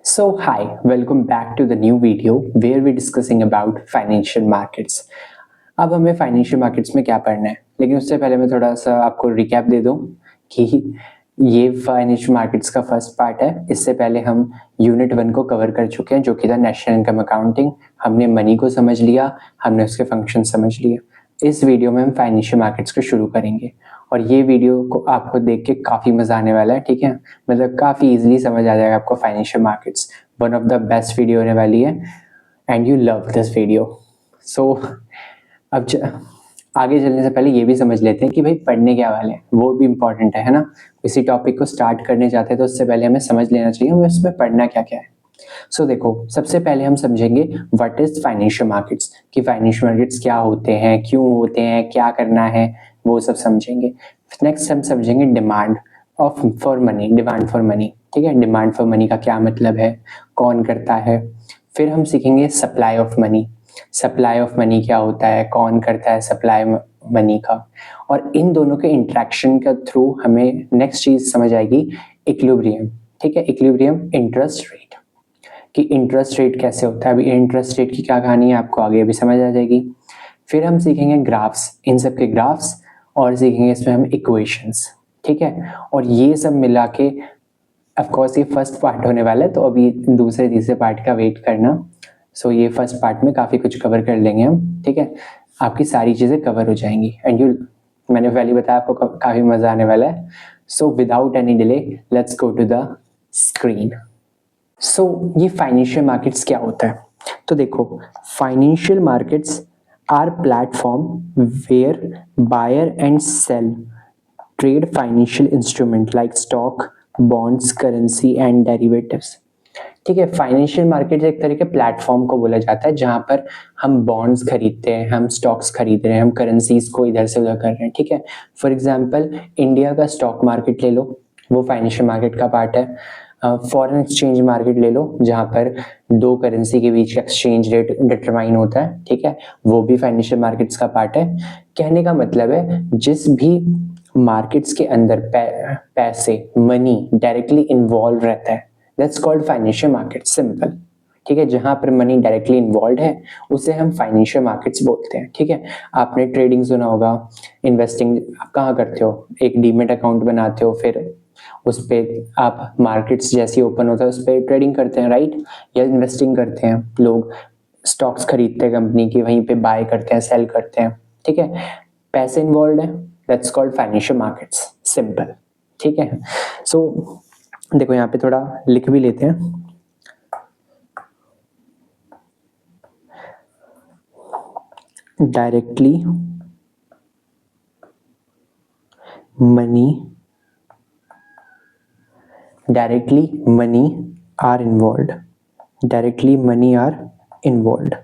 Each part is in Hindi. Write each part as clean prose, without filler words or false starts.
Hi, welcome back to the new video where we're discussing about financial markets. अब हमें फाइनेंशियल मार्केट्स में क्या पढ़ना है, लेकिन उससे पहले मैं थोड़ा सा आपको रिकैप दे दूं कि ये फाइनेंशियल मार्केट्स का फर्स्ट पार्ट है। इससे पहले हम यूनिट 1 को कवर कर चुके हैं जो कि था नेशनल इनकम अकाउंटिंग। हमने मनी को समझ लिया, हमने उसके फंक्शन समझ लिए। इस वीडियो में हम फाइनेंशियल मार्केट्स को शुरू करेंगे और ये वीडियो को आपको देख के काफ़ी मज़ा आने वाला है। ठीक है, मतलब काफ़ी इजीली समझ आ जाएगा आपको financial markets. One of the best video होने वाली है and you love this video. So अब आगे चलने से पहले ये भी समझ लेते हैं कि भाई पढ़ने क्या वाले हैं, वो भी इम्पोर्टेंट है ना। किसी टॉपिक को स्टार्ट करने जाते हैं तो उससे पहले हमें समझ लेना चाहिए हमें उसमें पढ़ना क्या क्या है। सो देखो, सबसे पहले हम समझेंगे व्हाट इज फाइनेंशियल मार्केट्स, कि फाइनेंशियल मार्केट्स क्या होते हैं, क्यों होते हैं, क्या करना है, वो सब समझेंगे। नेक्स्ट हम समझेंगे demand for money, demand for money. ठीक है, डिमांड फॉर मनी का क्या मतलब है, कौन करता है। फिर हम सीखेंगे supply of money, supply of money क्या होता है, कौन करता है सप्लाई मनी का। और इन दोनों के इंट्रैक्शन के थ्रू हमें नेक्स्ट चीज समझ आएगी इक्विलिब्रियम। ठीक है, इक्विलिब्रियम इंटरेस्ट रेट, कि इंटरेस्ट रेट कैसे होता है। अभी इंटरेस्ट रेट की क्या कहानी है आपको आगे भी समझ आ जाएगी। फिर हम सीखेंगे ग्राफ्स, इन सब के ग्राफ्स, और सीखेंगे इसमें हम इक्वेशंस। ठीक है, और ये सब मिला के ऑफ कोर्स ये फर्स्ट पार्ट होने वाला है, तो अभी दूसरे तीसरे पार्ट का वेट करना। सो ये फर्स्ट पार्ट में काफ़ी कुछ कवर कर लेंगे हम। ठीक है, आपकी सारी चीज़ें कवर हो जाएंगी एंड यू, मैंने पहले बताया आपको काफ़ी मज़ा आने वाला है। So without any delay let's go to the screen. So ये फाइनेंशियल मार्केट्स क्या होता है, तो देखो, financial markets are platform where buyer and sell trade financial instrument like stock, bonds, currency and derivatives. ठीक है, फाइनेंशियल मार्केट एक तरह के प्लेटफॉर्म को बोला जाता है जहां पर हम बॉन्ड्स खरीदते हैं, हम स्टॉक्स खरीद रहे हैं, हम करेंसीज को इधर से उधर कर रहे हैं। ठीक है, फॉर एग्जांपल इंडिया का स्टॉक मार्केट ले लो, वो फाइनेंशियल मार्केट का पार्ट है। फॉरेन एक्सचेंज मार्केट ले लो जहां पर दो करेंसी के बीच एक्सचेंज रेट डिटरमाइन होता है। ठीक है, वो भी फाइनेंशियल मार्केट्स का पार्ट है। कहने का मतलब है जिस भी मार्केट्स के अंदर पैसे, मनी डायरेक्टली इन्वॉल्व रहता है, that's called financial market, simple. ठीक है, जहां पर मनी डायरेक्टली इन्वॉल्व है उसे हम फाइनेंशियल मार्केट्स बोलते हैं। ठीक है, आपने ट्रेडिंग सुना होगा, इन्वेस्टिंग आप कहाँ करते हो, एक डीमेट अकाउंट बनाते हो, फिर उस पर आप मार्केट्स जैसी ओपन होता है उस पर ट्रेडिंग करते हैं, राइट, या इन्वेस्टिंग करते हैं। लोग स्टॉक्स खरीदते हैं कंपनी की, वहीं पे बाय करते हैं, सेल करते हैं। ठीक है, पैसे इन्वॉल्व है, that's called financial markets, simple. ठीक है, सो देखो यहाँ पे थोड़ा लिख भी लेते हैं। Directly money are involve, directly money are involve.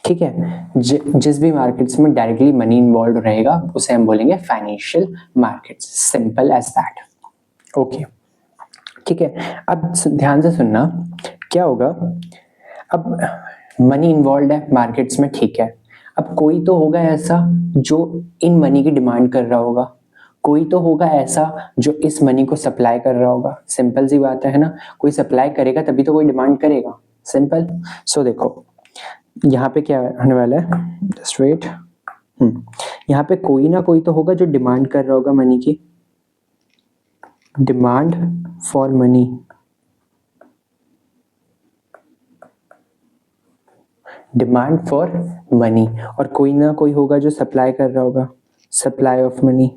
ठीक है, जिस भी मार्केट्स में डायरेक्टली मनी इन्वॉल्व रहेगा उसे हम बोलेंगे financial markets, simple as that. Okay, ठीक है, अब ध्यान से सुनना क्या होगा। अब मनी इन्वॉल्व है मार्केट्स में, ठीक है, अब कोई तो होगा ऐसा जो इन मनी की डिमांड कर रहा होगा, कोई तो होगा ऐसा जो इस मनी को सप्लाई कर रहा होगा। सिंपल सी बात है ना, कोई सप्लाई करेगा तभी तो कोई डिमांड करेगा, सिंपल। सो देखो यहाँ पे क्या होने वाला है, जस्ट वेट। यहाँ पे कोई ना कोई तो होगा जो डिमांड कर रहा होगा मनी की, demand for money, demand for money, और कोई ना कोई होगा जो सप्लाई कर रहा होगा, supply of money.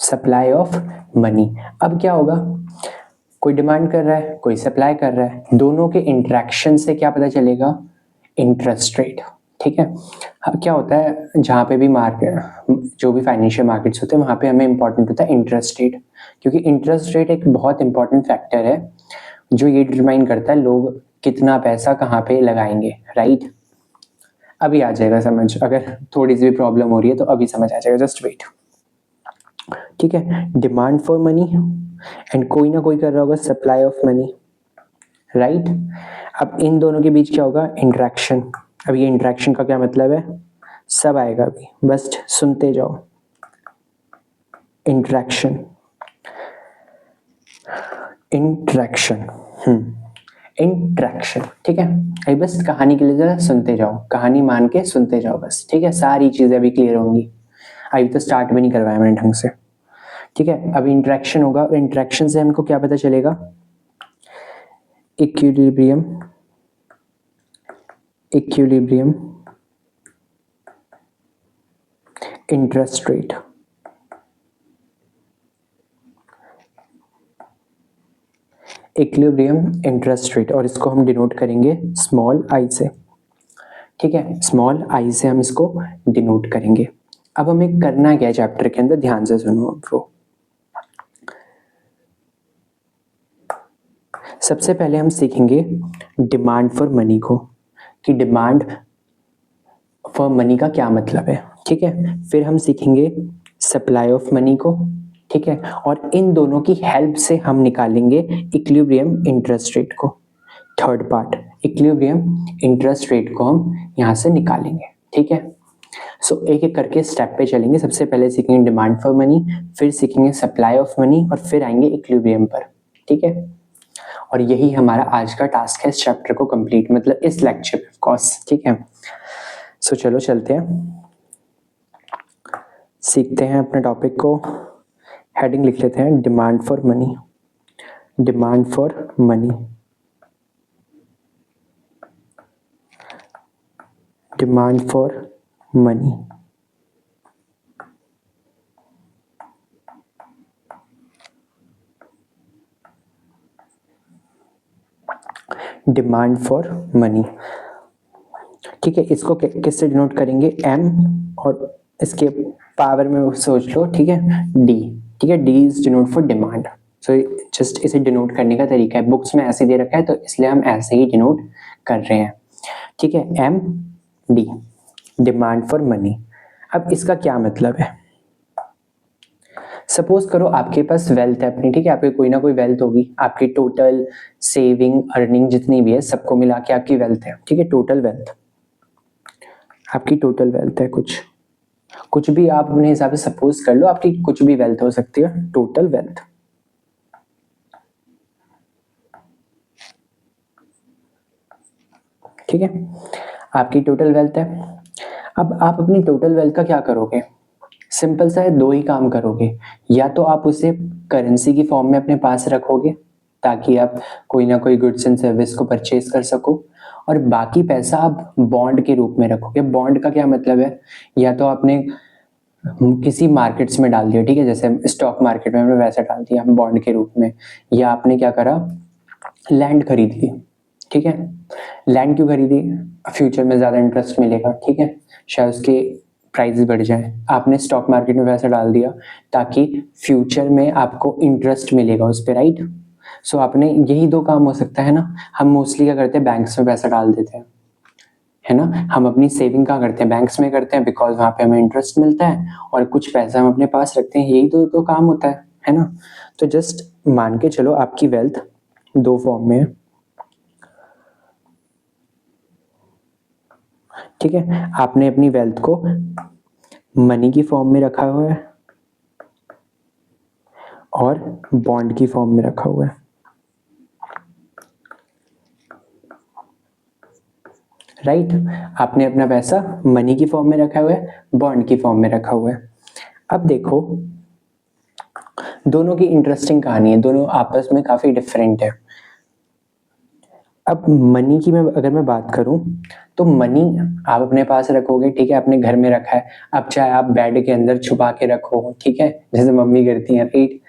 Supply of money, अब क्या होगा, कोई डिमांड कर रहा है, कोई सप्लाई कर रहा है, दोनों के इंटरेक्शन से क्या पता चलेगा, इंटरेस्ट रेट। ठीक है, क्या होता है जहाँ पे भी मार्केट, जो भी फाइनेंशियल मार्केट्स होते हैं वहाँ पे हमें इंपॉर्टेंट होता है इंटरेस्ट रेट, क्योंकि इंटरेस्ट रेट एक बहुत इंपॉर्टेंट फैक्टर है जो ये डिटरमाइन करता है लोग कितना पैसा कहाँ पे लगाएंगे, राइट। अभी आ जाएगा समझ, अगर थोड़ी सी भी प्रॉब्लम हो रही है तो अभी समझ आ जाएगा, जस्ट वेट। ठीक है, डिमांड फॉर मनी एंड कोई ना कोई कर रहा होगा सप्लाई ऑफ मनी, राइट। अब इन दोनों के बीच क्या होगा, इंटरेक्शन। अब ये इंटरेक्शन का क्या मतलब है, सब आएगा अभी, बस सुनते जाओ। इंटरेक्शन, इंटरेक्शन, इंटरेक्शन, ठीक है। अभी बस कहानी के लिए जरा सुनते जाओ, कहानी मान के सुनते जाओ बस, ठीक है। सारी चीजें अभी क्लियर होंगी। अभी तो स्टार्ट भी नहीं करवाया मैंने ढंग से, ठीक है। अभी इंटरेक्शन होगा और इंटरेक्शन से हमको क्या पता चलेगा? Equilibrium, equilibrium, interest rate, equilibrium interest rate, और इसको हम डिनोट करेंगे स्मॉल आई से, ठीक है। स्मॉल आई से हम इसको डिनोट करेंगे। अब हमें करना क्या है चैप्टर के अंदर, ध्यान से सुनो। वो सबसे पहले हम सीखेंगे डिमांड फॉर मनी को, कि डिमांड फॉर मनी का क्या मतलब है, ठीक है। फिर हम सीखेंगे सप्लाई ऑफ मनी को, ठीक है। और इन दोनों की हेल्प से हम निकालेंगे इक्विलिब्रियम इंटरेस्ट रेट को। Third part, equilibrium interest rate को हम यहाँ से निकालेंगे, ठीक है। सो एक एक करके स्टेप पे चलेंगे। सबसे पहले सीखेंगे डिमांड फॉर मनी, फिर सीखेंगे सप्लाई ऑफ मनी, और फिर आएंगे इक्विलिब्रियम पर, ठीक है। और यही हमारा आज का टास्क है इस चैप्टर को कंप्लीट, मतलब इस लेक्चर में ऑफ कोर्स, ठीक है। सो चलो चलते हैं, सीखते हैं अपने टॉपिक को। हेडिंग लिख लेते हैं demand for money, demand for money, demand for money. Demand for money, ठीक है। इसको किससे डिनोट करेंगे? एम, और इसके पावर में सोच लो, ठीक है, डी, ठीक है। D is denote for demand. So just इसे डिनोट करने का तरीका है, बुक्स में ऐसे दे रखा है तो इसलिए हम ऐसे ही डिनोट कर रहे हैं, ठीक है। M D, demand for money. अब इसका क्या मतलब है? सपोज करो आपके पास वेल्थ है अपनी, ठीक है। आपकी कोई ना कोई वेल्थ होगी, आपकी टोटल सेविंग अर्निंग जितनी भी है सबको मिला के आपकी वेल्थ है, ठीक है। टोटल वेल्थ, आपकी टोटल वेल्थ है, कुछ भी आप अपने हिसाब से सपोज कर लो, आपकी कुछ भी वेल्थ हो सकती है, टोटल वेल्थ, ठीक है। आपकी टोटल वेल्थ है। अब आप अपनी टोटल वेल्थ का क्या करोगे? सिंपल सा है, दो ही काम करोगे। या तो आप उसे करेंसी की फॉर्म में अपने पास रखोगे ताकि आप कोई ना कोई गुड्स एंड सर्विस को परचेज कर सको, और बाकी पैसा आप बॉन्ड के रूप में रखोगे। बॉन्ड का क्या मतलब है? या तो आपने किसी मार्केट्स में डाल दिया, ठीक है, जैसे स्टॉक मार्केट में हमने वैसा डाल दिया बॉन्ड के रूप में, या आपने क्या करा, लैंड खरीद ली, ठीक है। लैंड क्यों खरीदी? फ्यूचर में ज़्यादा इंटरेस्ट मिलेगा, ठीक है, शायद उसके प्राइस बढ़ जाए। आपने स्टॉक मार्केट में पैसा डाल दिया ताकि फ्यूचर में आपको इंटरेस्ट मिलेगा उस पर, राइट। सो आपने यही दो काम हो सकता है ना। हम मोस्टली क्या करते हैं, बैंक्स में पैसा डाल देते हैं, है ना। हम अपनी सेविंग कहाँ करते हैं? बैंक्स में करते हैं, बिकॉज वहाँ पे हमें इंटरेस्ट मिलता है, और कुछ पैसा हम अपने पास रखते हैं। यही तो काम होता है ना। तो जस्ट मान के चलो आपकी वेल्थ दो फॉर्म में है, ठीक है। आपने अपनी वेल्थ को मनी की फॉर्म में रखा हुआ है और बॉन्ड की फॉर्म में रखा हुआ है, राइट। आपने अपना पैसा मनी की फॉर्म में रखा हुआ है, बॉन्ड की फॉर्म में रखा हुआ है। अब देखो, दोनों की इंटरेस्टिंग कहानी है, दोनों आपस में काफी डिफरेंट है। अब मनी की अगर मैं बात करूं तो मनी आप अपने पास रखोगे, ठीक है, अपने घर में रखा है। अब चाहे आप बेड के अंदर छुपा के रखो, ठीक है, जैसे मम्मी करती हैं, राइट,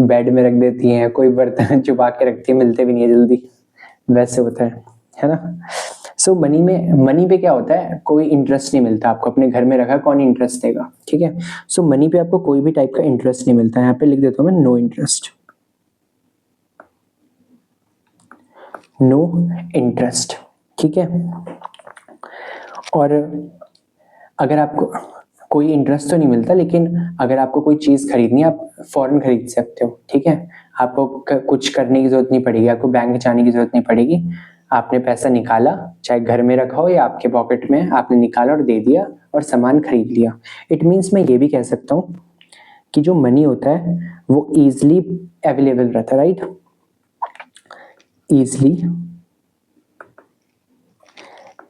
बेड में रख देती हैं, कोई बर्तन छुपा के रखती है, मिलते भी नहीं है जल्दी, वैसे होता है ना। सो मनी पे क्या होता है, कोई इंटरेस्ट नहीं मिलता आपको। अपने घर में रखा, कौन इंटरेस्ट देगा, ठीक है। सो मनी पे आपको कोई भी टाइप का इंटरेस्ट नहीं मिलता है। यहाँ पे लिख देता हूँ मैं, नो इंटरेस्ट, नो इंटरेस्ट, ठीक है। और अगर आपको कोई इंटरेस्ट तो नहीं मिलता, लेकिन अगर आपको कोई चीज़ खरीदनी है, आप फौरन खरीद सकते हो, ठीक है। आपको कुछ करने की जरूरत नहीं पड़ेगी, आपको बैंक जाने की जरूरत नहीं पड़ेगी, आपने पैसा निकाला, चाहे घर में रखा हो या आपके पॉकेट में, आपने निकाला और दे दिया और सामान खरीद लिया। इट मीन्स मैं ये भी कह सकता हूँ कि जो मनी होता है वो इजीली अवेलेबल रहता है, राइट, इजीली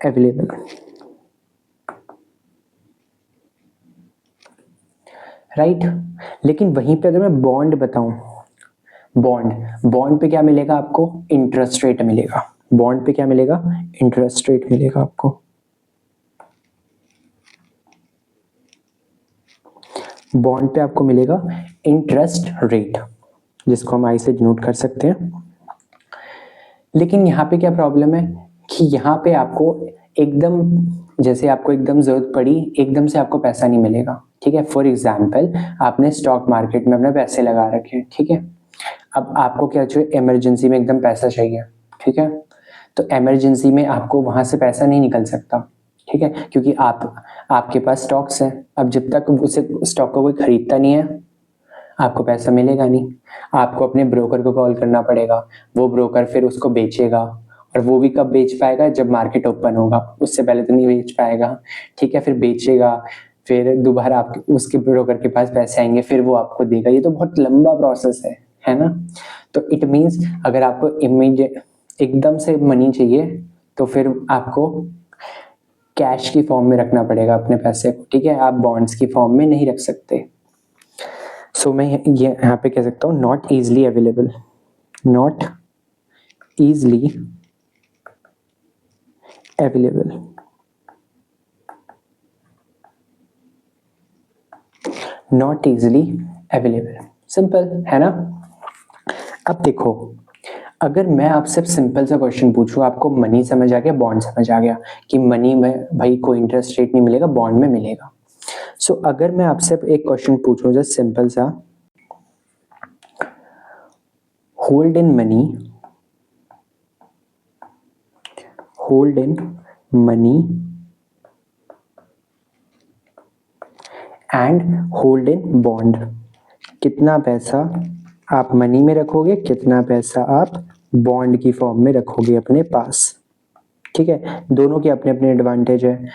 अवेलेबल, राइट। लेकिन वहीं पे अगर मैं बॉन्ड बताऊं, बॉन्ड पे क्या मिलेगा आपको? इंटरेस्ट रेट मिलेगा। बॉन्ड पे क्या मिलेगा? इंटरेस्ट रेट मिलेगा आपको। बॉन्ड पे आपको मिलेगा इंटरेस्ट रेट, जिसको हम आई से डिनोट कर सकते हैं। लेकिन यहाँ पे क्या प्रॉब्लम है कि यहाँ पे आपको एकदम, जैसे आपको एकदम जरूरत पड़ी, एकदम से आपको पैसा नहीं मिलेगा, ठीक है। फॉर एग्जाम्पल, आपने स्टॉक मार्केट में अपने पैसे लगा रखे हैं, ठीक है। अब आपको क्या चाहिए? इमरजेंसी में एकदम पैसा चाहिए, ठीक है। तो इमरजेंसी में आपको वहां से पैसा नहीं निकल सकता, ठीक है, क्योंकि आपके पास स्टॉक्स हैं। अब जब तक उसे स्टॉक को कोई खरीदता नहीं है, आपको पैसा मिलेगा नहीं। आपको अपने ब्रोकर को कॉल करना पड़ेगा, वो ब्रोकर फिर उसको बेचेगा, और वो भी कब बेच पाएगा? जब मार्केट ओपन होगा, उससे पहले तो नहीं बेच पाएगा, ठीक है। फिर बेचेगा, फिर दोबारा आप उसके ब्रोकर के पास पैसे आएंगे, फिर वो आपको देगा। ये तो बहुत लंबा प्रोसेस है ना। तो इट मीन्स अगर आपको इमीडिएट एकदम से मनी चाहिए तो फिर आपको कैश की फॉर्म में रखना पड़ेगा अपने पैसे को, ठीक है। आप बॉन्ड्स की फॉर्म में नहीं रख सकते। सो मैं ये यहाँ पे कह सकता हूँ not easily available, not easily available, not easily available. Simple है ना। अब देखो, अगर मैं आपसे सिंपल सा क्वेश्चन पूछूं, आपको मनी समझ आ गया, बॉन्ड समझ आ गया कि मनी में भाई कोई इंटरेस्ट रेट नहीं मिलेगा, बॉन्ड में मिलेगा। सो अगर मैं आपसे एक क्वेश्चन पूछूं जस्ट सिंपल सा, hold in money, hold in money and hold in bond, कितना पैसा आप मनी में रखोगे, कितना पैसा आप बॉन्ड की फॉर्म में रखोगे अपने पास, ठीक है। दोनों के अपने अपने एडवांटेज है।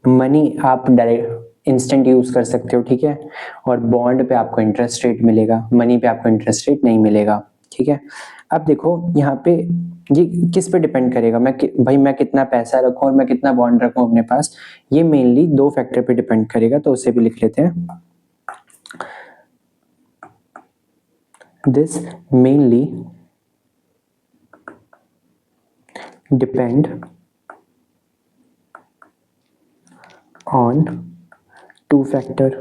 मनी आप डायरेक्ट इंस्टेंट यूज कर सकते हो, ठीक है, और बॉन्ड पे आपको इंटरेस्ट रेट मिलेगा, मनी पे आपको इंटरेस्ट रेट नहीं मिलेगा, ठीक है। अब देखो यहाँ पे ये किस पे डिपेंड करेगा, भाई मैं कितना पैसा रखूं और मैं कितना बॉन्ड रखूं अपने पास, ये मेनली दो फैक्टर पे डिपेंड करेगा। तो उसे भी लिख लेते हैं। This mainly depend on two factor,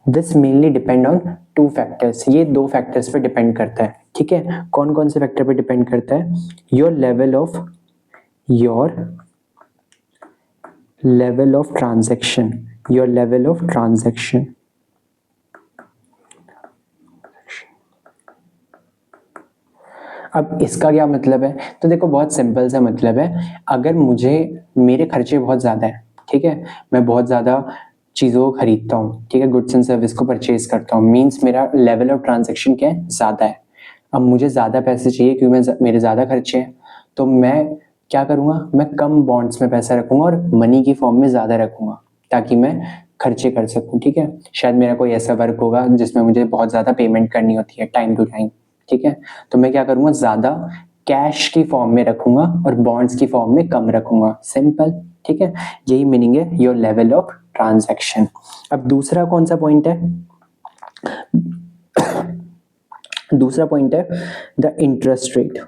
this mainly depend on two factors, ये दो फैक्टर्स पे डिपेंड करता है, ठीक है। कौन कौन से फैक्टर पे डिपेंड करता है? Your level of transaction, your level of transaction. अब इसका क्या मतलब है? तो देखो बहुत सिंपल सा मतलब है। अगर मेरे खर्चे बहुत ज़्यादा है, ठीक है, मैं बहुत ज़्यादा चीज़ों को खरीदता हूँ, ठीक है, गुड्स एंड सर्विस को परचेज करता हूँ, मीन्स मेरा लेवल ऑफ ट्रांजैक्शन क्या है? ज़्यादा है। अब मुझे ज़्यादा पैसे चाहिए क्योंकि मेरे ज़्यादा खर्चे हैं, तो मैं क्या करूँगा? मैं कम बॉन्ड्स में पैसा रखूँगा और मनी की फॉर्म में ज़्यादा रखूँगा, ताकि मैं खर्चे कर सकूँ, ठीक है। शायद मेरा कोई ऐसा वर्क होगा जिसमें मुझे बहुत ज़्यादा पेमेंट करनी होती है टाइम टू टाइम, ठीक है, तो मैं क्या करूँगा? ज़्यादा कैश की फॉर्म में रखूँगा और बॉन्ड्स की फॉर्म में कम रखूँगा। सिंपल, ठीक है, यही मीनिंग है योर लेवल ऑफ ट्रांजैक्शन। अब दूसरा कौन सा पॉइंट है? दूसरा पॉइंट है the interest rate,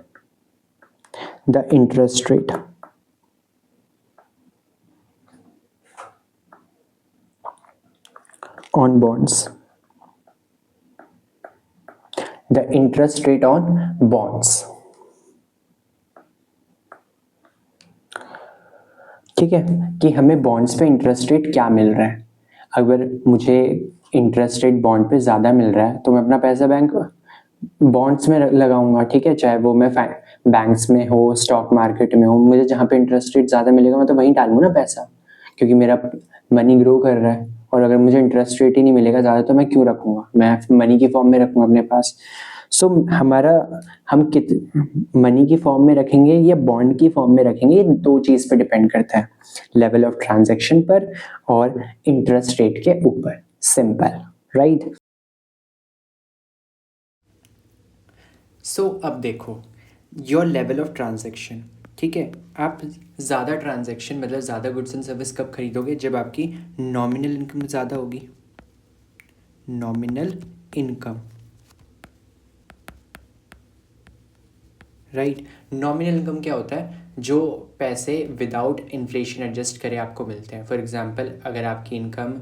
the interest rate on bonds, the interest rate on bonds, ठीक है, कि हमें बॉन्ड्स पे इंटरेस्ट रेट क्या मिल रहा है। अगर मुझे इंटरेस्ट रेट बॉन्ड पे ज़्यादा मिल रहा है तो मैं अपना पैसा बैंक बॉन्ड्स में लगाऊंगा, ठीक है, चाहे वो मैं बैंक्स में हो, स्टॉक मार्केट में हो, मुझे जहाँ पे इंटरेस्ट रेट ज़्यादा मिलेगा मैं तो वहीं डालूंगा ना पैसा, क्योंकि मेरा मनी ग्रो कर रहा है। और अगर मुझे इंटरेस्ट रेट ही नहीं मिलेगा ज़्यादा तो मैं क्यों रखूँगा, मैं मनी की फॉर्म में रखूँगा अपने पास। सो हम कित मनी की फॉर्म में रखेंगे या बॉन्ड की फॉर्म में रखेंगे, ये दो चीज़ पे डिपेंड करता है, लेवल ऑफ ट्रांजैक्शन पर और इंटरेस्ट रेट के ऊपर। Simple, right? सो अब देखो योर लेवल ऑफ ट्रांजैक्शन, ठीक है। आप ज़्यादा ट्रांजैक्शन मतलब ज़्यादा गुड्स एंड सर्विस कब खरीदोगे, जब आपकी नॉमिनल इनकम ज़्यादा होगी। Nominal income, right. Nominal income क्या होता है, जो पैसे विदाउट इन्फ्लेशन एडजस्ट करे आपको मिलते हैं। फॉर एग्जांपल अगर आपकी इनकम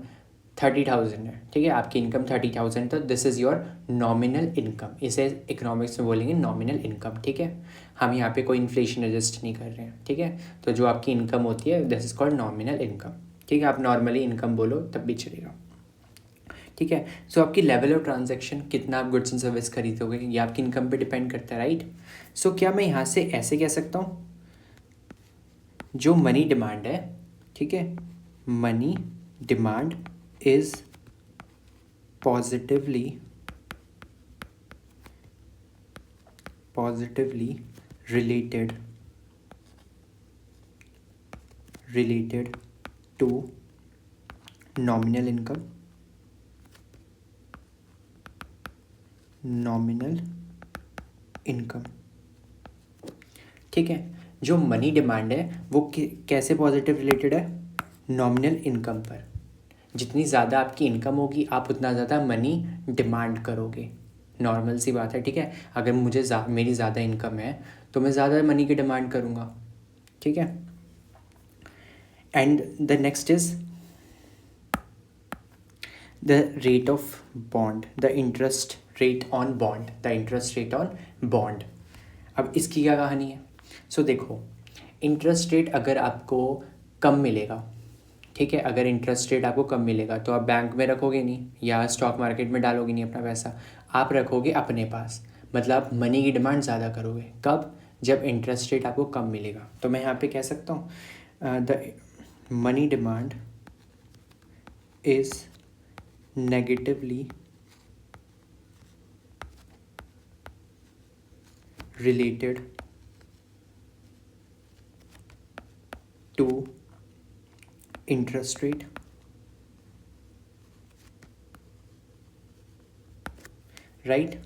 30,000 है, ठीक है, आपकी इनकम 30,000, तो this is your nominal income. इसे इकोनॉमिक्स में बोलेंगे नॉमिनल इनकम, ठीक है। हम यहाँ पे कोई इन्फ्लेशन एडजस्ट नहीं कर रहे हैं, ठीक है। तो जो आपकी इनकम होती है this is called nominal income, ठीक है। आप नॉर्मली इनकम बोलो तब भी चलेगा, ठीक है। सो आपकी लेवल ऑफ ट्रांजैक्शन, कितना आप गुड्स एंड सर्विस खरीदोगे, ये आपकी इनकम पे डिपेंड करता है, राइट। सो क्या मैं यहाँ से ऐसे कह सकता हूँ, जो मनी डिमांड है, ठीक है, money demand is positively related to nominal income, ठीक है। जो मनी डिमांड है वो कैसे पॉजिटिव रिलेटेड है, नॉमिनल इनकम पर। जितनी ज़्यादा आपकी इनकम होगी आप उतना ज़्यादा मनी डिमांड करोगे, नॉर्मल सी बात है, ठीक है। अगर मुझे मेरी ज़्यादा इनकम है तो मैं ज़्यादा मनी की डिमांड करूँगा, ठीक है। And the next is the rate of bond, the interest rate on bond. अब इसकी क्या कहानी है। सो देखो, इंटरेस्ट रेट अगर आपको कम मिलेगा, ठीक है, अगर इंटरेस्ट रेट आपको कम मिलेगा तो आप बैंक में रखोगे नहीं या स्टॉक मार्केट में डालोगे नहीं अपना पैसा, आप रखोगे अपने पास। मतलब आप मनी की डिमांड ज़्यादा करोगे, कब, जब इंटरेस्ट रेट आपको कम मिलेगा। तो मैं यहाँ पे कह सकता हूँ the money demand is negatively related to interest rate, right.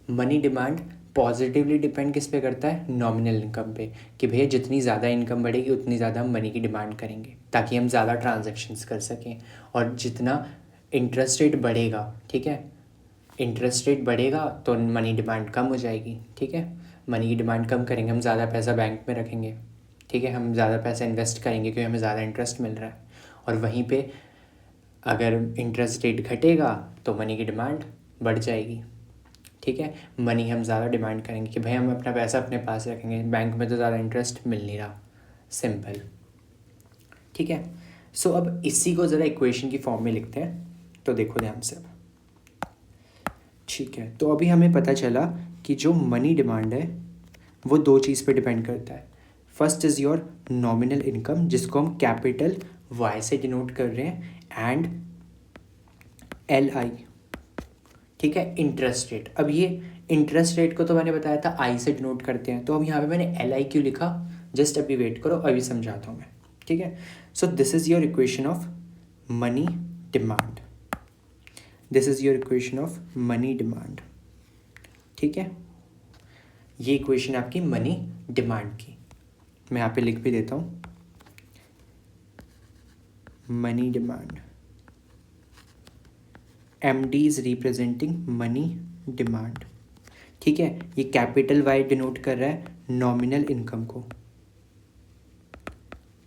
Money demand positively depend किस पे करता है, नॉमिनल इनकम पे, कि भैया जितनी ज़्यादा इनकम बढ़ेगी उतनी ज़्यादा हम मनी की डिमांड करेंगे ताकि हम ज़्यादा ट्रांजैक्शंस कर सकें। और जितना इंटरेस्ट रेट बढ़ेगा, ठीक है, इंटरेस्ट रेट बढ़ेगा तो मनी डिमांड कम हो जाएगी, ठीक है। मनी की डिमांड कम करेंगे, हम ज़्यादा पैसा बैंक में रखेंगे, ठीक है, हम ज़्यादा पैसा इन्वेस्ट करेंगे क्योंकि हमें ज़्यादा इंटरेस्ट मिल रहा है। और वहीं पे अगर इंटरेस्ट रेट घटेगा तो मनी की डिमांड बढ़ जाएगी, ठीक है। मनी हम ज़्यादा डिमांड करेंगे कि भाई हम अपना पैसा अपने पास रखेंगे, बैंक में तो ज़्यादा इंटरेस्ट मिल नहीं रहा, सिंपल, ठीक है। सो अब इसी को ज़रा इक्वेशन की फॉर्म में लिखते हैं, तो देखो ध्यान से, ठीक है। तो अभी हमें पता चला कि जो मनी डिमांड है वो दो चीज़ पे डिपेंड करता है। First is your nominal income, जिसको हम कैपिटल वाई से डिनोट कर रहे हैं, एंड LI, ठीक है, इंटरेस्ट रेट। अब ये इंटरेस्ट रेट को तो मैंने बताया था आई से डिनोट करते हैं, तो अब यहाँ पे मैंने LI क्यों लिखा, जस्ट अभी वेट करो, अभी समझाता हूँ मैं, ठीक है। So this is your equation of money demand, this is your equation of money demand, ठीक है। ये इक्वेशन आपकी मनी डिमांड की, मैं यहाँ पे लिख भी देता हूँ, money demand, MD is representing money demand, ठीक है। ये कैपिटल वाई डिनोट कर रहा है नॉमिनल इनकम को,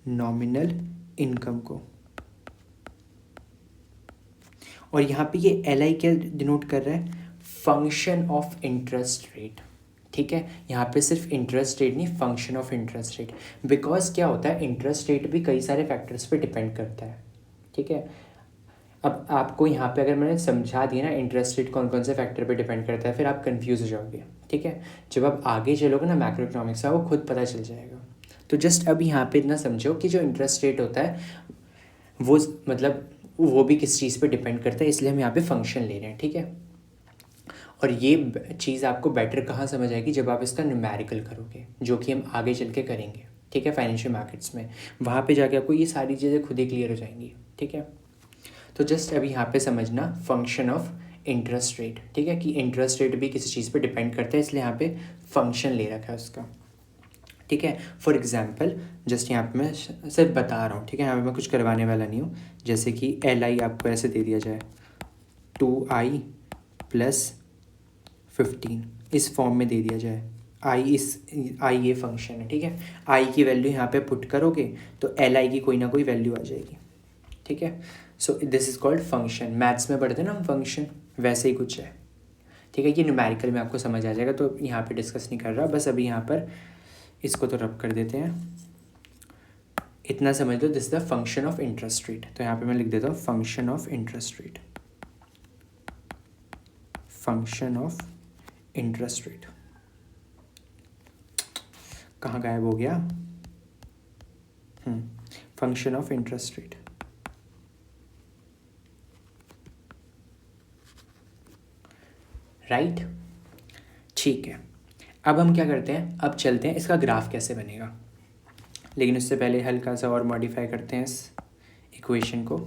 नॉमिनल इनकम को। और यहाँ पे ये LI क्या डिनोट कर रहा है, फंक्शन ऑफ इंटरेस्ट रेट, ठीक है। यहाँ पे सिर्फ इंटरेस्ट रेट नहीं, function of interest rate. Because क्या होता है, इंटरेस्ट रेट भी कई सारे फैक्टर्स पे डिपेंड करता है, ठीक है। अब आपको यहाँ पे अगर मैंने समझा दिया ना इंटरेस्ट रेट कौन कौन से फैक्टर पे डिपेंड करता है, फिर आप कंफ्यूज हो जाओगे, ठीक है। जब आप आगे चलोगे ना मैक्रो इकोनॉमिक्स का, वो खुद पता चल जाएगा। तो जस्ट अब यहाँ पे इतना समझो कि जो इंटरेस्ट रेट होता है वो मतलब वो भी किस चीज़ पे डिपेंड करता है, इसलिए हम यहाँ पे फंक्शन ले रहे हैं, ठीक है। और ये चीज़ आपको बेटर कहाँ समझ आएगी, जब आप इसका न्यूमेरिकल करोगे, जो कि हम आगे चल के करेंगे, ठीक है, फाइनेंशियल मार्केट्स में। वहाँ पे जाके आपको ये सारी चीज़ें खुद ही क्लियर हो जाएंगी, ठीक है। तो जस्ट अभी यहाँ पे समझना फंक्शन ऑफ इंटरेस्ट रेट, ठीक है, कि इंटरेस्ट रेट भी किसी चीज़ पे डिपेंड करता है, इसलिए यहाँ पे फंक्शन ले रखा है उसका, ठीक है। फॉर एग्जाम्पल जस्ट यहाँ पे मैं सिर्फ बता रहा हूँ, ठीक है, यहाँ पे मैं कुछ करवाने वाला नहीं हूँ। जैसे कि LI आपको ऐसे दे दिया जाए 2I + 15 इस फॉर्म में दे दिया जाए। आई ये फंक्शन है, ठीक है। आई की वैल्यू यहाँ पे पुट करोगे तो LI की कोई ना कोई वैल्यू आ जाएगी, ठीक है। So this is called function. Maths में पढ़ते हैं ना हम फंक्शन, वैसे ही कुछ है, ठीक है। ये न्यूमेरिकल में आपको समझ आ जाएगा, तो यहाँ पे डिस्कस नहीं कर रहा, बस अभी यहाँ पर इसको तो रब कर देते हैं, इतना समझ लो। This is the function of interest rate. तो यहाँ पे मैं लिख देता हूँ function of interest rate, function of interest rate. कहाँ गायब हो गया? Function of interest rate, right, ठीक है। अब हम क्या करते हैं, अब चलते हैं इसका ग्राफ कैसे बनेगा, लेकिन उससे पहले हल्का सा और मॉडिफाई करते हैं इस इक्वेशन को।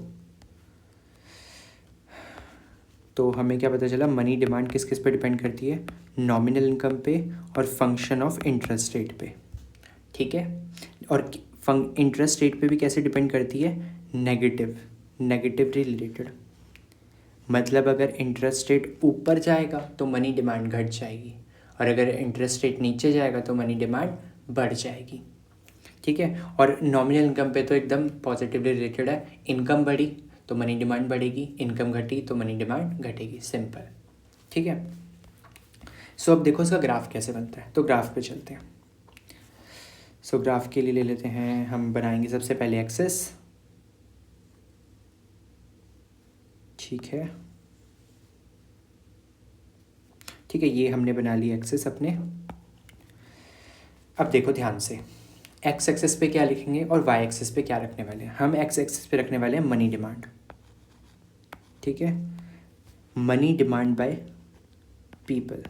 तो हमें क्या पता चला, मनी डिमांड किस किस पे डिपेंड करती है, नॉमिनल इनकम पे और फंक्शन ऑफ इंटरेस्ट रेट पे, ठीक है। और इंटरेस्ट रेट पे भी कैसे डिपेंड करती है, नेगेटिवली रिलेटेड। मतलब अगर इंटरेस्ट रेट ऊपर जाएगा तो मनी डिमांड घट जाएगी, और अगर इंटरेस्ट रेट नीचे जाएगा तो मनी डिमांड बढ़ जाएगी, ठीक है। और नॉमिनल इनकम पे तो एकदम पॉजिटिवली रिलेटेड है, इनकम बढ़ी तो मनी डिमांड बढ़ेगी, इनकम घटी तो मनी डिमांड घटेगी, सिंपल, ठीक है। सो अब देखो इसका ग्राफ कैसे बनता है, तो ग्राफ पे चलते हैं। सो ग्राफ के लिए ले लेते हैं, हम बनाएंगे सबसे पहले एक्सेस, ठीक है, ठीक है, ये हमने बना लिया एक्सेस अपने। अब देखो ध्यान से, एक्स एक्सेस पे क्या लिखेंगे और वाई एक्सेस पे क्या रखने वाले हैं। हम एक्स एक्सेस पे रखने वाले हैं मनी डिमांड, ठीक है, money demand by people,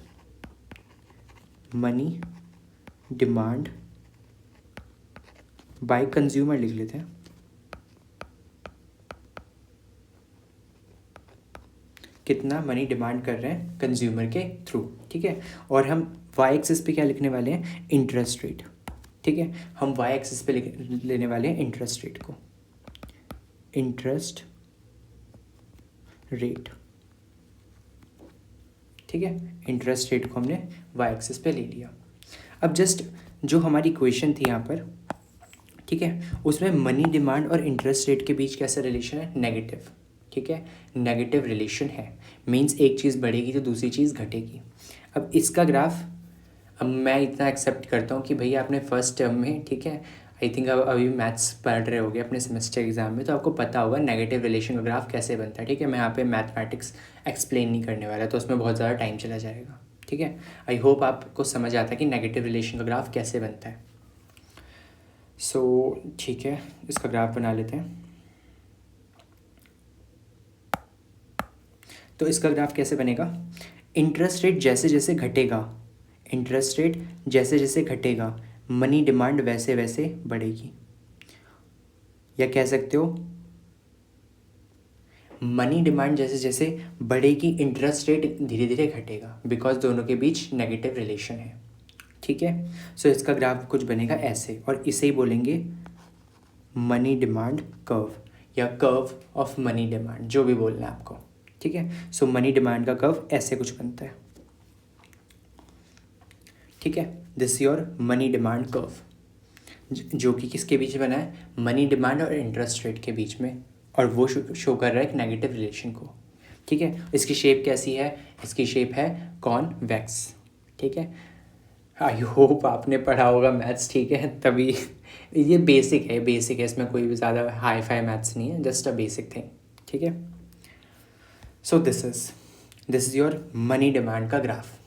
money demand by consumer लिख लेते हैं, कितना मनी डिमांड कर रहे हैं कंज्यूमर के थ्रू, ठीक है। और हम वाई एक्सिस पे क्या लिखने वाले हैं, इंटरेस्ट रेट, ठीक है। हम वाई एक्सिस पे लेने वाले हैं इंटरेस्ट रेट को, इंटरेस्ट रेट, ठीक है। इंटरेस्ट रेट को हमने वाई एक्सिस पे ले लिया। अब जस्ट जो हमारी इक्वेशन थी यहाँ पर, ठीक है, उसमें मनी डिमांड और इंटरेस्ट रेट के बीच कैसा रिलेशन है, नेगेटिव, ठीक है, नेगेटिव रिलेशन है। मीन्स एक चीज़ बढ़ेगी तो दूसरी चीज़ घटेगी। अब इसका ग्राफ, अब मैं इतना एक्सेप्ट करता हूँ कि भैया आपने फर्स्ट टर्म में, ठीक है, आई थिंक अब अभी मैथ्स पढ़ रहे होगे अपने सेमेस्टर एग्जाम में, तो आपको पता होगा नेगेटिव रिलेशन का ग्राफ कैसे बनता है, ठीक है। मैं यहाँ पे मैथमेटिक्स एक्सप्लेन नहीं करने वाला, तो उसमें बहुत ज़्यादा टाइम चला जाएगा, ठीक है। आई होप आपको समझ आता है कि नेगेटिव रिलेशन का ग्राफ कैसे बनता है। सो ठीक है, इसका ग्राफ बना लेते हैं। तो इसका ग्राफ कैसे बनेगा, इंटरेस्ट रेट जैसे जैसे घटेगा, इंटरेस्ट रेट जैसे जैसे घटेगा मनी डिमांड वैसे वैसे बढ़ेगी, या कह सकते हो मनी डिमांड जैसे जैसे बढ़ेगी इंटरेस्ट रेट धीरे धीरे घटेगा, बिकॉज दोनों के बीच नेगेटिव रिलेशन है, ठीक है। सो इसका ग्राफ कुछ बनेगा ऐसे, और इसे ही बोलेंगे मनी डिमांड कर्व, या कर्व ऑफ मनी डिमांड, जो भी बोलना है आपको, ठीक है। सो मनी डिमांड का कर्व ऐसे कुछ बनता है, ठीक है। This your money demand curve, जो कि किसके बीच बना है, मनी डिमांड और इंटरेस्ट रेट के बीच में, और वो शो कर रहा है एक नेगेटिव रिलेशन को, ठीक है। इसकी शेप कैसी है, इसकी शेप है कॉन्वेक्स, ठीक है। आई होप आपने पढ़ा होगा मैथ्स, ठीक है, तभी ये बेसिक है, बेसिक है, इसमें कोई भी ज़्यादा हाई फाई मैथ्स नहीं है, जस्ट अ बेसिक थिंग, ठीक है। So this is your money demand का ग्राफ,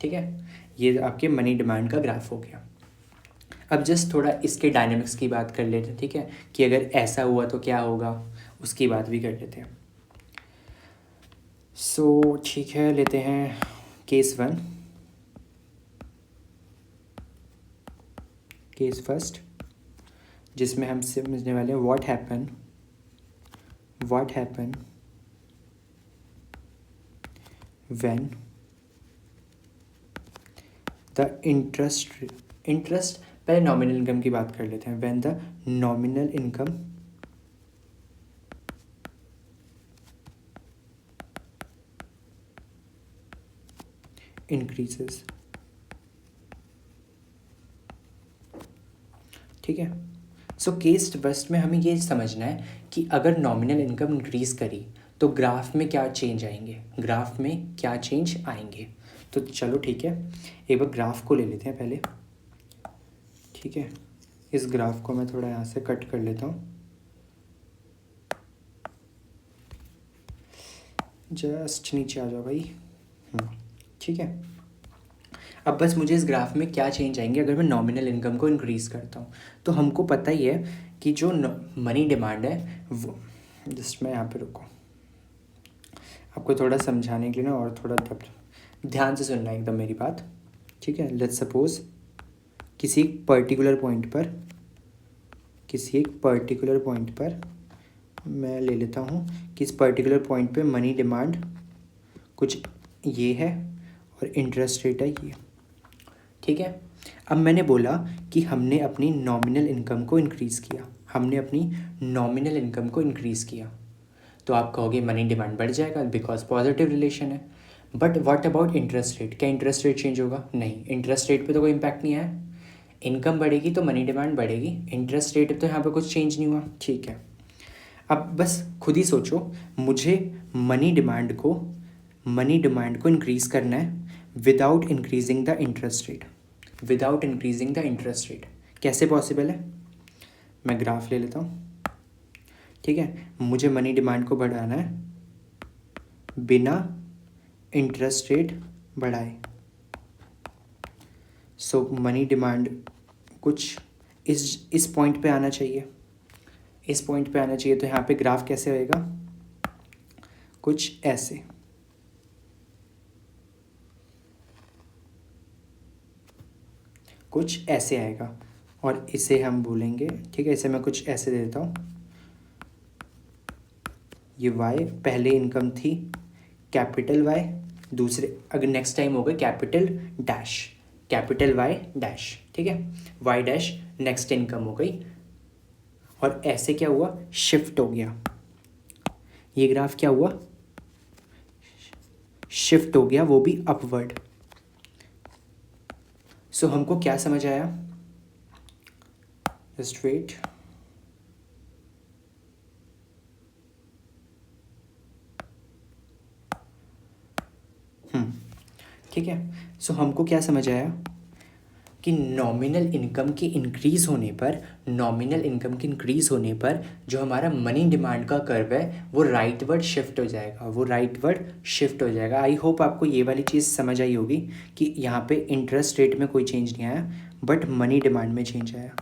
ठीक है। ये आपके मनी डिमांड का ग्राफ हो गया। अब जस्ट थोड़ा इसके डायनेमिक्स की बात कर लेते हैं, ठीक है, कि अगर ऐसा हुआ तो क्या होगा, उसकी बात भी कर लेते हैं। सो ठीक है, लेते हैं केस 1, केस फर्स्ट, जिसमें हम समझने वाले हैं what happen when the interest पहले नॉमिनल इनकम की बात कर लेते हैं। When the nominal income increases. ठीक है, सो केस फर्स्ट में हमें ये समझना है कि अगर नॉमिनल इनकम इंक्रीज करी तो ग्राफ में क्या चेंज आएंगे, तो चलो ठीक है, एक बार ग्राफ को ले लेते हैं पहले। ठीक है, इस ग्राफ को मैं थोड़ा यहाँ से कट कर लेता हूँ, जस्ट नीचे आ जाओ भाई। ठीक है, अब बस मुझे इस ग्राफ में क्या चेंज आएंगे अगर मैं नॉमिनल इनकम को इंक्रीज़ करता हूँ। तो हमको पता ही है कि जो मनी डिमांड है वो, जस्ट मैं यहाँ पे रुको, आपको थोड़ा समझाने के लिए ना, और थोड़ा ध्यान से सुनना एकदम मेरी बात। ठीक है, लेट्स सपोज किसी एक पर्टिकुलर पॉइंट पर मैं ले लेता हूँ कि इस पर्टिकुलर पॉइंट पे मनी डिमांड कुछ ये है और इंटरेस्ट रेट है ये। ठीक है, अब मैंने बोला कि हमने अपनी नॉमिनल इनकम को इंक्रीज़ किया, तो आप कहोगे मनी डिमांड बढ़ जाएगा बिकॉज पॉजिटिव रिलेशन है। But what about interest rate? क्या इंटरेस्ट रेट चेंज होगा? नहीं, इंटरेस्ट रेट पे तो कोई इम्पैक्ट नहीं आया। इनकम बढ़ेगी तो मनी डिमांड बढ़ेगी, इंटरेस्ट रेट तो यहाँ पे कुछ चेंज नहीं हुआ। ठीक है, अब बस खुद ही सोचो, मुझे मनी डिमांड को इंक्रीज़ करना है without increasing the interest rate. कैसे पॉसिबल है? मैं ग्राफ ले लेता हूँ। ठीक है, मुझे मनी डिमांड को बढ़ाना है बिना इंटरेस्ट रेट बढ़ाए। सो मनी डिमांड कुछ इस पॉइंट पे आना चाहिए, तो यहाँ पे ग्राफ कैसे होएगा? कुछ ऐसे आएगा, और इसे हम बोलेंगे, ठीक है, इसे मैं कुछ ऐसे दे देता हूँ, ये वाई पहले इनकम थी कैपिटल वाई, दूसरे अगर नेक्स्ट टाइम हो गए कैपिटल वाई डैश। ठीक है, वाई डैश नेक्स्ट इनकम हो गई, और ऐसे क्या हुआ? शिफ्ट हो गया। ये ग्राफ क्या हुआ? शिफ्ट हो गया, वो भी अपवर्ड। सो हमको क्या समझ आया? Just wait. ठीक है, सो हमको क्या समझ आया कि नॉमिनल इनकम के इंक्रीज़ होने पर जो हमारा मनी डिमांड का कर्व है वो राइटवर्ड शिफ्ट हो जाएगा। आई होप आपको ये वाली चीज़ समझ आई होगी कि यहाँ पे इंटरेस्ट रेट में कोई चेंज नहीं आया बट मनी डिमांड में चेंज आया।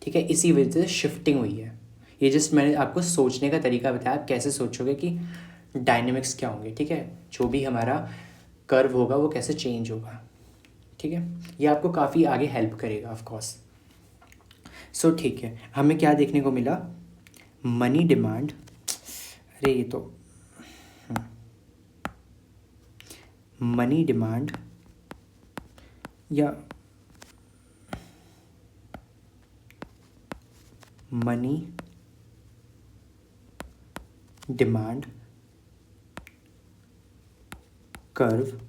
ठीक है, इसी वजह से शिफ्टिंग हुई है। ये जस्ट मैंने आपको सोचने का तरीका बताया, आप कैसे सोचोगे कि डायनेमिक्स क्या होंगे। ठीक है, जो भी हमारा कर्व होगा वो कैसे चेंज होगा। ठीक है, ये आपको काफ़ी आगे हेल्प करेगा ऑफ कोर्स। सो ठीक है, हमें क्या देखने को मिला? मनी डिमांड, अरे ये तो मनी डिमांड या money demand curve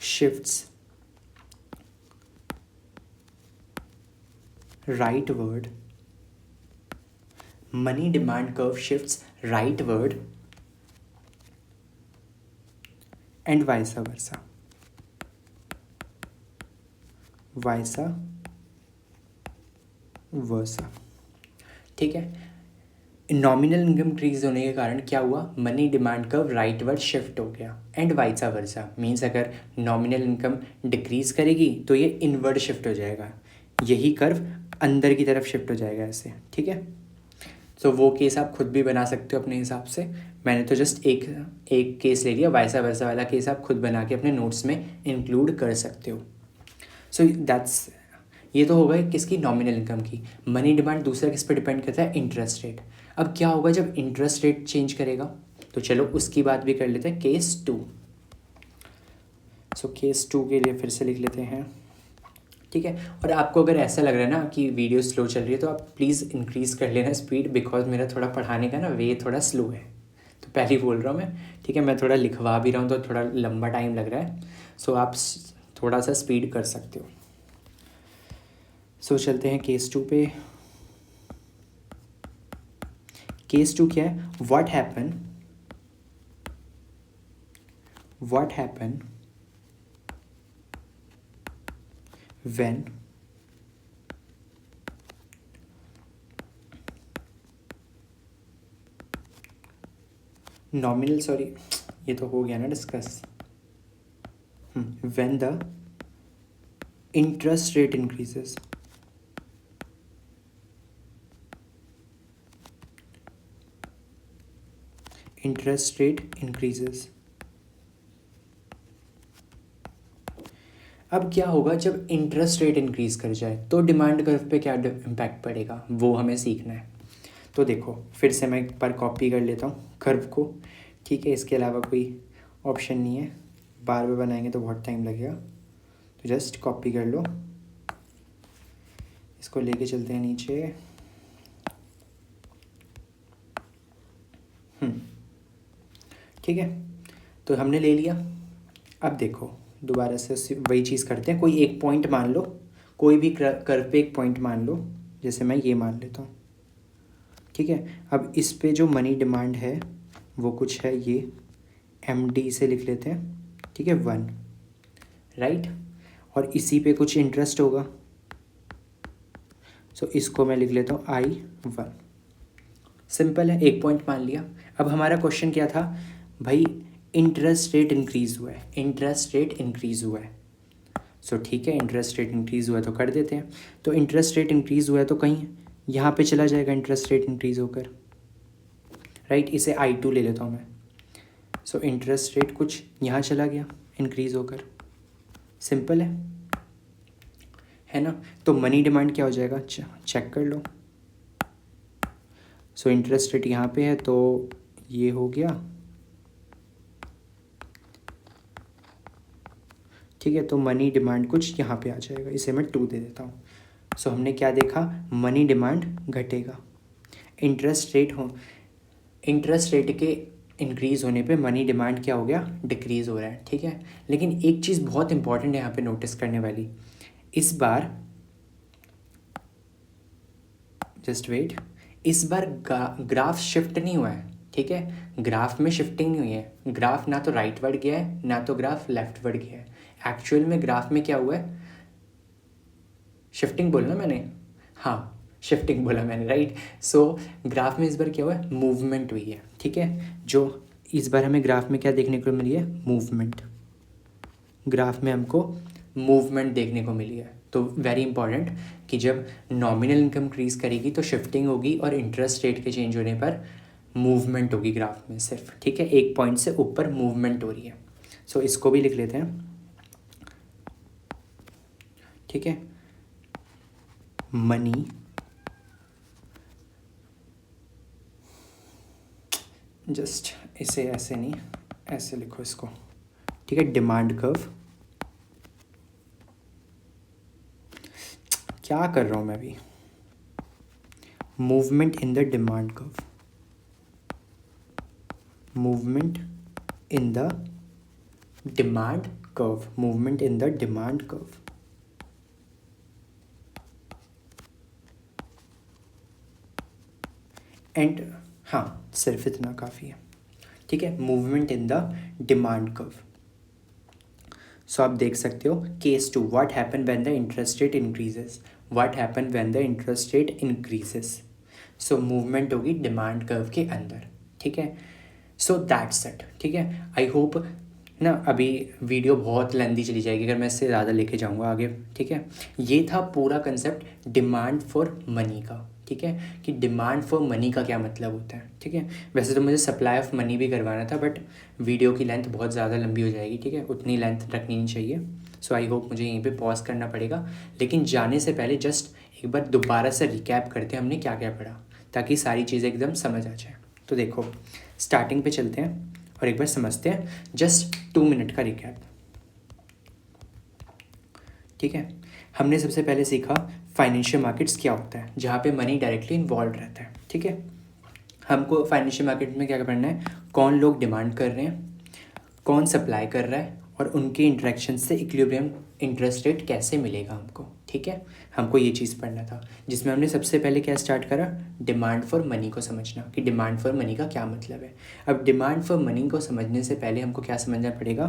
shifts rightward, money demand curve shifts rightward and vice versa. ठीक है, नॉमिनल इनकम इंक्रीज होने के कारण क्या हुआ? Money demand curve rightward shift हो गया एंड वाइसा वर्सा। मीन्स अगर नॉमिनल इनकम डिक्रीज करेगी तो ये इनवर्ड शिफ्ट हो जाएगा। यही कर्व अंदर की तरफ शिफ्ट हो जाएगा ऐसे, ठीक है। तो वो केस आप खुद भी बना सकते हो अपने हिसाब से, मैंने तो जस्ट एक केस ले लिया, वैसा वैसा वाला केस आप खुद बना के अपने नोट्स में इंक्लूड कर सकते हो। सो दैट्स, ये तो होगा किसकी, नॉमिनल इनकम की। मनी डिमांड दूसरा किस पे डिपेंड करता है, इंटरेस्ट रेट। अब क्या होगा जब इंटरेस्ट रेट चेंज करेगा, तो चलो उसकी बात भी कर लेते हैं, केस 2। सो केस 2 के लिए फिर से लिख लेते हैं, ठीक है। और आपको अगर ऐसा लग रहा है ना कि वीडियो स्लो चल रही है, तो आप प्लीज़ इंक्रीज़ कर लेना स्पीड, बिकॉज मेरा थोड़ा पढ़ाने का ना वे थोड़ा स्लो है, तो पहले ही बोल रहा हूँ मैं, ठीक है। मैं थोड़ा लिखवा भी रहा हूँ तो थोड़ा लंबा टाइम लग रहा है, सो आप थोड़ा सा स्पीड कर सकते हो। सो चलते हैं केस 2 पे। केस 2 क्या है, what happen when nominal, sorry ये तो हो गया ना discuss, when the interest rate increases, interest rate increases. अब क्या होगा जब इंटरेस्ट रेट इंक्रीज कर जाए, तो डिमांड कर्व पे क्या इम्पैक्ट पड़ेगा, वो हमें सीखना है। तो देखो फिर से मैं एक बार कॉपी कर लेता हूँ कर्व को, ठीक है। इसके अलावा कोई ऑप्शन नहीं है, बार बार बनाएंगे तो बहुत टाइम लगेगा, तो जस्ट कॉपी कर लो। इसको लेके चलते हैं नीचे, ठीक है। तो हमने ले लिया। अब देखो दोबारा से वही चीज़ करते हैं, कोई एक पॉइंट मान लो, कोई भी कर्व पे एक पॉइंट मान लो, जैसे मैं ये मान लेता हूँ, ठीक है। अब इस पे जो मनी डिमांड है वो कुछ है, ये MD से लिख लेते हैं, ठीक है, 1, राइट। और इसी पे कुछ इंटरेस्ट होगा, सो इसको मैं लिख लेता हूँ I1। सिंपल है, एक पॉइंट मान लिया। अब हमारा क्वेश्चन क्या था भाई, इंटरेस्ट रेट इंक्रीज़ हुआ है, इंटरेस्ट रेट इंक्रीज़ हुआ है, सो ठीक है, इंटरेस्ट रेट इंक्रीज़ हुआ है तो कर देते हैं। तो इंटरेस्ट रेट इंक्रीज़ हुआ है तो कहीं यहाँ पे चला जाएगा इंटरेस्ट रेट इंक्रीज़ होकर, राइट। इसे I2 ले लेता हूँ मैं। सो इंटरेस्ट रेट कुछ यहाँ चला गया इंक्रीज़ होकर, सिंपल है ना। तो मनी डिमांड क्या हो जाएगा, चेक कर लो। सो इंटरेस्ट रेट यहाँ पे है तो ये हो गया, ठीक है। तो मनी डिमांड कुछ यहाँ पे आ जाएगा, इसे मैं 2 दे देता हूँ। सो हमने क्या देखा, मनी डिमांड घटेगा, इंटरेस्ट रेट के इंक्रीज़ होने पे मनी डिमांड क्या हो गया, डिक्रीज़ हो रहा है, ठीक है। लेकिन एक चीज़ बहुत इंपॉर्टेंट है यहाँ पे नोटिस करने वाली, इस बार जस्ट वेट, इस बार ग्राफ शिफ्ट नहीं हुआ है, ठीक है। ग्राफ में शिफ्टिंग नहीं हुई है, ग्राफ ना तो राइट वर्ड गया है ना तो ग्राफ लेफ्ट वर्ड गया है। एक्चुअल में ग्राफ में क्या हुआ है, शिफ्टिंग बोलना मैंने, हाँ शिफ्टिंग बोला मैंने, राइट। सो ग्राफ में इस बार क्या हुआ है, मूवमेंट हुई है, ठीक है। जो इस बार हमें ग्राफ में क्या देखने को मिली है, मूवमेंट। ग्राफ में हमको मूवमेंट देखने को मिली है। तो वेरी इंपॉर्टेंट कि जब नॉमिनल इनकम इंक्रीज करेगी तो शिफ्टिंग होगी, और इंटरेस्ट रेट के चेंज होने पर मूवमेंट होगी ग्राफ में सिर्फ, ठीक है। एक पॉइंट से ऊपर मूवमेंट हो रही है। सो इसको भी लिख लेते हैं, ठीक है। मनी जस्ट इसे ऐसे नहीं, ऐसे लिखो इसको, ठीक है। डिमांड कर्व, क्या कर रहा हूँ मैं अभी, movement in the demand curve, movement in the demand curve, movement in the demand curve. And हाँ, सिर्फ इतना काफ़ी है, ठीक है। Movement in the demand curve. So आप देख सकते हो case 2, what happen when the interest rate increases, what happen when the interest rate increases. So movement होगी डिमांड कर्व के अंदर, ठीक है। सो दैट्स इट, ठीक है। आई होप ना अभी वीडियो बहुत लेंदी चली जाएगी अगर मैं इससे ज़्यादा लेके जाऊँगा आगे, ठीक है। ये था पूरा कंसेप्ट डिमांड फॉर मनी का, ठीक है, कि डिमांड फॉर मनी का क्या मतलब होता है, ठीक है। वैसे तो मुझे सप्लाई ऑफ मनी भी करवाना था, बट वीडियो की लेंथ बहुत ज़्यादा लंबी हो जाएगी, ठीक है, उतनी लेंथ रखनी नहीं चाहिए। सो आई होप मुझे यहीं पे पॉज करना पड़ेगा, लेकिन जाने से पहले जस्ट एक बार दोबारा से रिकैप करते हैं हमने क्या क्या पढ़ा, ताकि सारी चीज़ें एकदम समझ आ जाए। तो देखो स्टार्टिंग पे चलते हैं और एक बार समझते हैं, जस्ट 2 मिनट का रिकैप, ठीक है। हमने सबसे पहले सीखा फाइनेंशियल मार्केट्स क्या होता है, जहाँ पे मनी डायरेक्टली इन्वॉल्व रहता है, ठीक है। हमको फाइनेंशियल मार्केट में क्या करना है, कौन लोग डिमांड कर रहे हैं, कौन सप्लाई कर रहा है, और उनके इंटरेक्शन से इक्विलिब्रियम इंटरेस्ट रेट कैसे मिलेगा हमको, ठीक है। हमको ये चीज़ पढ़ना था, जिसमें हमने सबसे पहले क्या स्टार्ट करा, डिमांड फॉर मनी को समझना, कि डिमांड फॉर मनी का क्या मतलब है। अब डिमांड फॉर मनी को समझने से पहले हमको क्या समझना पड़ेगा,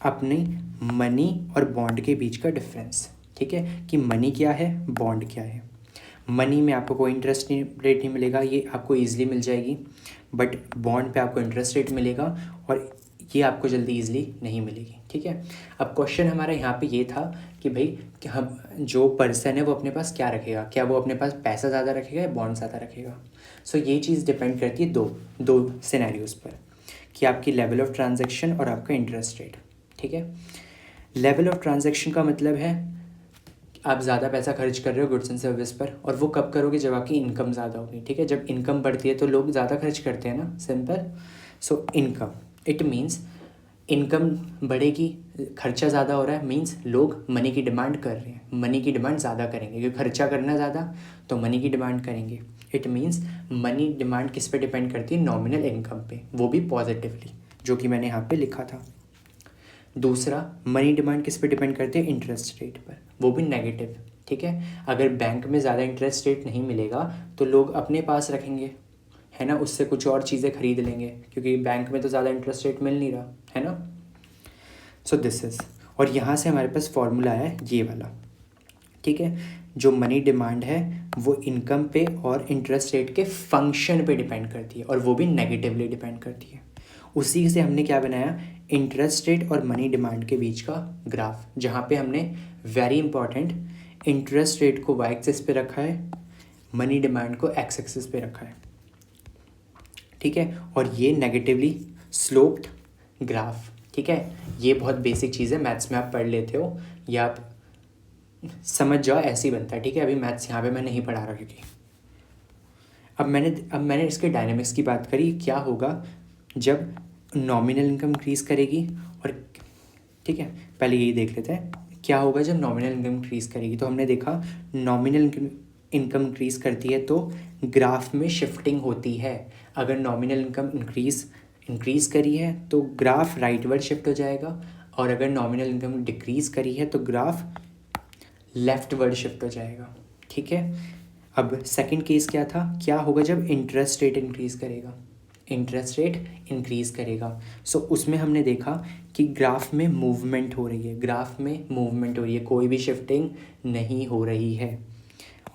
अपने मनी और बॉन्ड के बीच का डिफरेंस, ठीक है, कि मनी क्या है, बॉन्ड क्या है। मनी में आपको कोई इंटरेस्ट रेट नहीं मिलेगा, ये आपको ईजिली मिल जाएगी, बट बॉन्ड पे आपको इंटरेस्ट रेट मिलेगा और ये आपको जल्दी ईजिली नहीं मिलेगी, ठीक है। अब क्वेश्चन हमारा यहाँ पे ये था कि भाई कि हम जो पर्सन है वो अपने पास क्या रखेगा, क्या वो अपने पास पैसा ज़्यादा रखेगा या बॉन्ड ज़्यादा रखेगा। सो ये चीज़ डिपेंड करती है दो सिनेरियोज़ पर, कि आपकी लेवल ऑफ ट्रांजैक्शन और आपका इंटरेस्ट रेट, ठीक है। लेवल ऑफ ट्रांजैक्शन का मतलब है आप ज़्यादा पैसा खर्च कर रहे हो गुड्स एंड सर्विस पर, और वो कब करोगे, जब आपकी इनकम ज़्यादा होगी, ठीक है। जब इनकम बढ़ती है तो लोग ज़्यादा खर्च करते हैं ना, simple. So income, it means income बढ़ेगी, खर्चा ज़्यादा हो रहा है, मीन्स लोग मनी की डिमांड कर रहे हैं, मनी की डिमांड ज़्यादा करेंगे, क्योंकि खर्चा करना ज़्यादा तो मनी की डिमांड करेंगे। इट मीन्स मनी डिमांड किस पे डिपेंड करती है, नॉमिनल इनकम पे, वो भी पॉजिटिवली, जो कि मैंने यहाँ पे लिखा था। दूसरा, मनी डिमांड किस पे डिपेंड करती है, इंटरेस्ट रेट पर, वो भी नेगेटिव, ठीक है। अगर बैंक में ज़्यादा इंटरेस्ट रेट नहीं मिलेगा तो लोग अपने पास रखेंगे, है ना, उससे कुछ और चीज़ें खरीद लेंगे, क्योंकि बैंक में तो ज़्यादा इंटरेस्ट रेट मिल नहीं रहा, है ना। सो दिस इज़, और यहाँ से हमारे पास फॉर्मूला है ये वाला, ठीक है। जो मनी डिमांड है वो इनकम पे और इंटरेस्ट रेट के फंक्शन पे डिपेंड करती है, और वो भी नेगेटिवली डिपेंड करती है। उसी से हमने क्या बनाया, इंटरेस्ट रेट और मनी डिमांड के बीच का ग्राफ, जहाँ पे हमने वेरी इंपॉर्टेंट इंटरेस्ट रेट को वाई एक्सिस पे रखा है, मनी डिमांड को एक्स एक्सिस पे रखा है, ठीक है। और ये नेगेटिवली स्लोप्ड ग्राफ, ठीक है। ये बहुत बेसिक चीज़ है, मैथ्स में आप पढ़ लेते हो, या आप समझ जाओ, ऐसे ही बनता है, ठीक है। अभी मैथ्स यहाँ पे मैं नहीं पढ़ा रहा, क्योंकि अब मैंने इसके डायनेमिक्स की बात करी, क्या होगा जब नॉमिनल इनकम इंक्रीज़ करेगी, और ठीक है, पहले यही देख लेते हैं क्या होगा जब नॉमिनल इनकम इंक्रीज़ करेगी। तो हमने देखा नॉमिनल इनकम इंक्रीज़ करती है तो ग्राफ में शिफ्टिंग होती है। अगर नॉमिनल इनकम इंक्रीज़ करी है तो ग्राफ राइटवर्ड शिफ्ट हो जाएगा, और अगर नॉमिनल इनकम डिक्रीज़ करी है तो ग्राफ लेफ्ट वर्ड शिफ्ट हो जाएगा, ठीक है। अब सेकंड केस क्या था, क्या होगा जब इंटरेस्ट रेट इंक्रीज़ करेगा, इंटरेस्ट रेट इंक्रीज़ करेगा। सो उसमें हमने देखा कि ग्राफ में मूवमेंट हो रही है, ग्राफ में मूवमेंट हो रही है, कोई भी शिफ्टिंग नहीं हो रही है,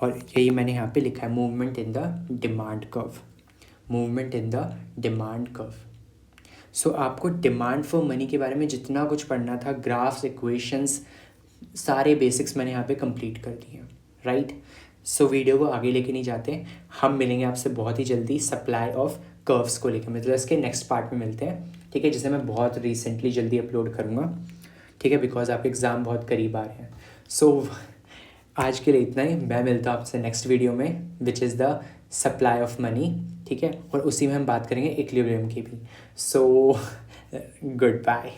और यही मैंने यहाँ पे लिखा है, movement in the demand curve, movement in the demand curve. So आपको डिमांड फॉर मनी के बारे में जितना कुछ पढ़ना था, ग्राफ्स, इक्वेशंस, सारे बेसिक्स मैंने यहाँ पे कंप्लीट कर दिए, राइट। सो वीडियो को आगे लेके नहीं जाते, हम मिलेंगे आपसे बहुत ही जल्दी सप्लाई ऑफ कर्व्स को लेकर, मतलब इसके नेक्स्ट पार्ट में मिलते हैं, ठीक है, जिसे मैं बहुत रिसेंटली जल्दी अपलोड करूँगा, ठीक है, बिकॉज आपके एग्ज़ाम बहुत करीब आ रहे हैं। सो आज के लिए इतना ही, मैं मिलता हूँ आपसे नेक्स्ट वीडियो में, which is the supply of money, ठीक है, और उसी में हम बात करेंगे इक्विलिब्रियम की भी। So good bye.